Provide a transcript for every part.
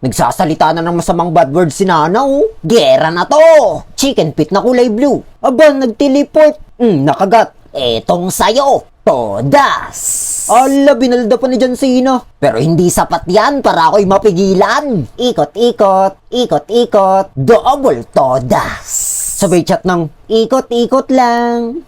Nagsasalita na ng masamang bad words si Nana oh. Gera na to! Chicken feet na kulay blue. Aba, nag-teleport. Nakagat. Etong sayo. Todas! Ala, binalda pa ni John Cena. Pero hindi sapat yan para ako'y mapigilan. Ikot-ikot, ikot-ikot, double todas. Sabay chat ng ikot-ikot lang.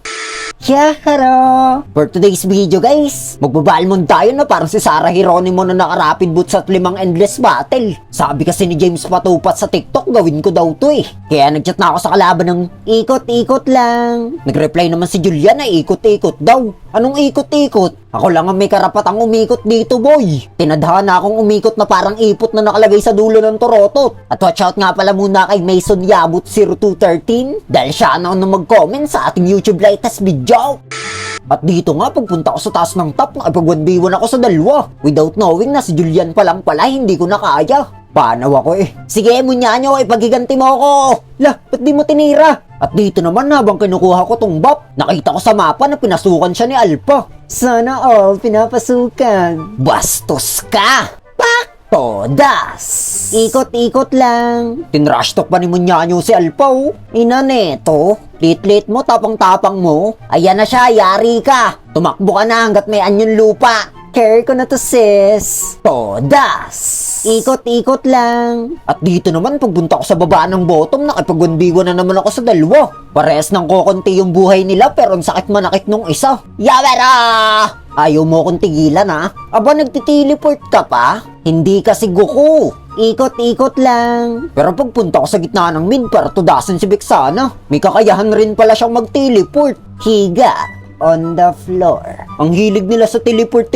Yahara! For today's video guys, magbabalmon tayo na parang si Sarah Geronimo na naka-rapid boots at 5 endless battle. Sabi kasi ni James Patupat sa TikTok, gawin ko daw to eh. Kaya nagchat na ako sa kalaban ng ikot-ikot lang. Nag-reply naman si Julian na ikot-ikot daw. Anong ikot-ikot? Ako lang ang may karapatang umikot dito boy. Tinadhana akong umikot na parang ipot na nakalagay sa dulo ng torotot. At watch out nga pala muna kay Mason Yabut 0213 dahil siya na mag-comment sa ating YouTube latest video. At dito nga pagpunta ko sa taas ng top, nakipag-1v1 ako sa dalawa without knowing na si Julian pa lang pala hindi ko na kaya. Panaw ako eh. Sige, munyanyo, ipagiganti mo ako. Lah, ba't di mo tinira? At dito naman habang kinukuha ko tong buff, nakita ko sa mapa na pinasukan siya ni Alpha. Sana all pinapasukan. Bastos ka! Pak! Todas! Ikot-ikot lang. Tinrush talk pa ni Munyanyo si Alpha oh. Ina neto, lit-lit mo, tapang-tapang mo. Ayan na siya, yari ka. Tumakbo ka na hanggat may anyon lupa. Care ko na to sis. Todas! Ikot-ikot lang. At dito naman pagpunta ko sa baba ng bottom, nakipag-1v1 na naman ako sa dalawa. Parehas ng kokonti yung buhay nila pero ang sakit manakit nung isa. Yawera! Ayaw mo akong tigilan ha? Aba nagtiteleport ka pa? Hindi kasi Goku. Ikot-ikot lang. Pero pagpunta ko sa gitna ng mid para tudasan si Vexana, may kakayahan rin pala siyang mag-teleport. Higa on the floor. Ang hilig nila sa teleport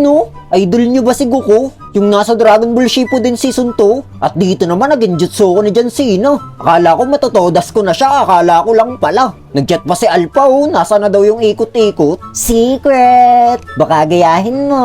no? Idol nyo ba si Goku? Yung nasa Dragon Ball Shippuden Season 2? At dito naman nag-injutsu ko ni John Cena. Akala ko matotodas ko na siya, akala ko lang pala. Nag-chat pa si Alpha oh, nasa na daw yung ikot-ikot? Secret! Baka gayahin mo.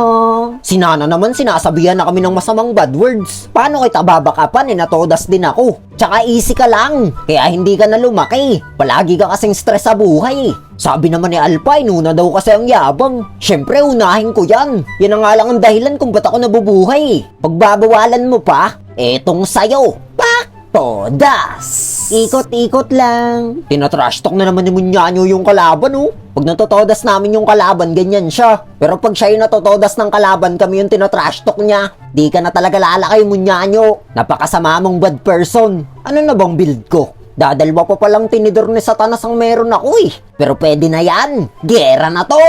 Si Nana naman sinasabihan na kami ng masamang bad words. Paano kita babakapan eh, natodas din ako. Tsaka easy ka lang, kaya hindi ka na lumaki. Palagi ka kasing stress sa buhay. Sabi naman ni Alpha, inuna daw kasi ang yabang. Syempre, unahin ko yan. Yan ang nga lang ang dahilan kung ba't ako nabubuhay. Pagbabawalan mo pa, etong sayo. Pak! Todas! Ikot-ikot lang. Tinatrash talk na naman ni Munyanyo yung kalaban oh. Pag natotodas namin yung kalaban, ganyan siya. Pero pag siya yung natotodas ng kalaban, kami yung tinatrash talk niya. Di ka na talaga lalakay, Munyanyo. Napakasama mong bad person. Ano na bang build ko? Dadalwa pa palang tinidor ni Satanas ang meron ako eh. Pero pwede na yan. Gera na to.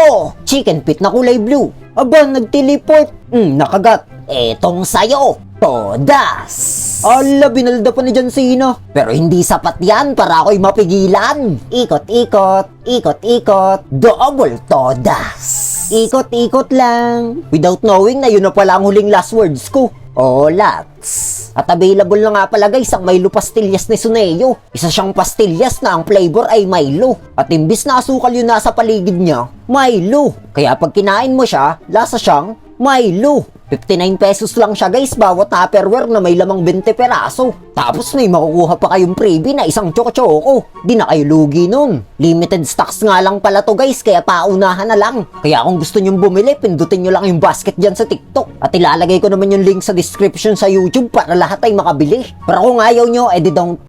Chicken feet na kulay blue. Aba, nag-teleport. Nakagat. Etong sayo. Todas! Ala, binalda pa ni John Cena. Pero hindi sapat yan para ako'y mapigilan. Ikot-ikot, ikot-ikot, double todas. Ikot-ikot lang. Without knowing na yun na pala ang huling last words ko. Oh, lats. At available na nga pala guys ang Milo Pastillas ni Suneo. Isa siyang pastillas na ang flavor ay Milo. At imbis na asukal yun nasa paligid niya, Milo. Kaya pag kinain mo siya, lasa siyang Milo. 59 pesos lang siya guys bawat Tupperware na may lamang 20 peraso. Tapos may makukuha pa kayong freebie na isang choco-choco. Di na kayo lugi nun. Limited stocks nga lang pala to guys kaya paunahan na lang. Kaya kung gusto nyong bumili, pindutin nyo lang yung basket dyan sa TikTok. At ilalagay ko naman yung link sa description sa YouTube para lahat ay makabili. Pero kung ayaw nyo, edi don't